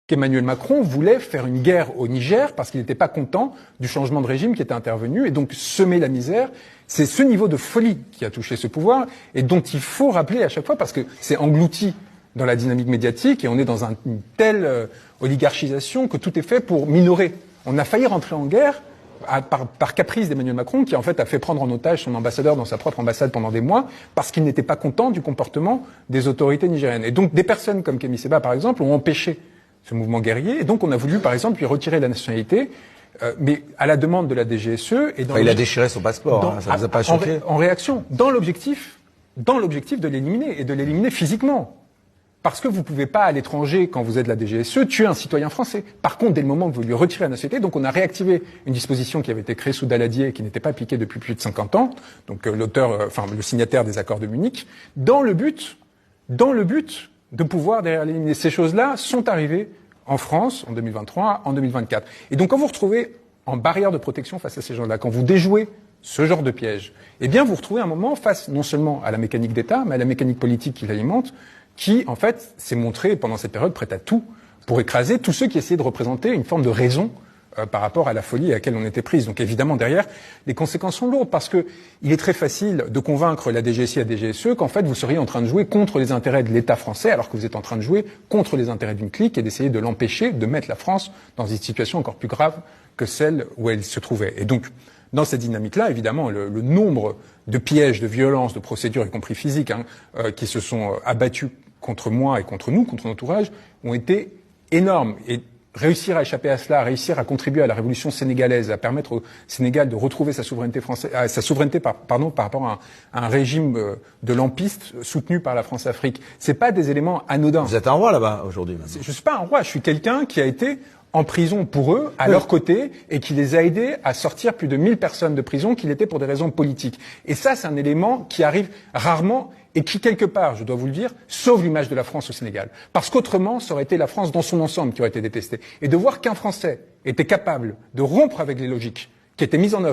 qu'Emmanuel Macron voulait faire une guerre au Niger parce qu'il n'était pas content du changement de régime qui était intervenu et donc semer la misère. C'est ce niveau de folie qui a touché ce pouvoir et dont il faut rappeler à chaque fois parce que c'est englouti dans la dynamique médiatique et on est dans une telle oligarchisation que tout est fait pour minorer. On a failli rentrer en guerre par caprice d'Emmanuel Macron qui en fait a fait prendre en otage son ambassadeur dans sa propre ambassade pendant des mois parce qu'il n'était pas content du comportement des autorités nigériennes. Et donc des personnes comme Kémy Séba par exemple ont empêché ce mouvement guerrier et donc on a voulu par exemple lui retirer la nationalité mais à la demande de la DGSE et il a déchiré son passeport, ça ne vous a pas choqué en réaction, dans l'objectif de l'éliminer et de l'éliminer physiquement. Parce que vous ne pouvez pas, à l'étranger, quand vous êtes la DGSE, tuer un citoyen français. Par contre, dès le moment que vous lui retirez la nationalité, donc on a réactivé une disposition qui avait été créée sous Daladier et qui n'était pas appliquée depuis plus de 50 ans, donc le signataire des accords de Munich, dans le but de pouvoir derrière l'éliminer. Ces choses-là sont arrivées en France en 2023, en 2024. Et donc quand vous retrouvez en barrière de protection face à ces gens-là, quand vous déjouez ce genre de piège, eh bien vous retrouvez un moment face non seulement à la mécanique d'État, mais à la mécanique politique qui l'alimente, qui, en fait, s'est montré pendant cette période prête à tout pour écraser tous ceux qui essayaient de représenter une forme de raison par rapport à la folie à laquelle on était prise. Donc évidemment, derrière, les conséquences sont lourdes parce que il est très facile de convaincre la DGSI et la DGSE qu'en fait, vous seriez en train de jouer contre les intérêts de l'État français alors que vous êtes en train de jouer contre les intérêts d'une clique et d'essayer de l'empêcher de mettre la France dans une situation encore plus grave que celle où elle se trouvait. Et donc, dans cette dynamique-là, évidemment, le nombre de pièges, de violences, de procédures, y compris physiques, qui se sont abattus contre moi et contre nous, contre notre entourage, ont été énormes. Et réussir à échapper à cela, réussir à contribuer à la révolution sénégalaise, à permettre au Sénégal de retrouver sa souveraineté par rapport à un régime de lampiste soutenu par la France-Afrique, c'est pas des éléments anodins. Vous êtes un roi là-bas aujourd'hui. Je suis pas un roi, je suis quelqu'un qui a été en prison pour eux, à leur côté, et qui les a aidés à sortir plus de 1000 personnes de prison qui l'étaient pour des raisons politiques. Et ça, c'est un élément qui arrive rarement et qui, quelque part, je dois vous le dire, sauve l'image de la France au Sénégal. Parce qu'autrement, ça aurait été la France dans son ensemble qui aurait été détestée. Et de voir qu'un Français était capable de rompre avec les logiques qui étaient mises en œuvre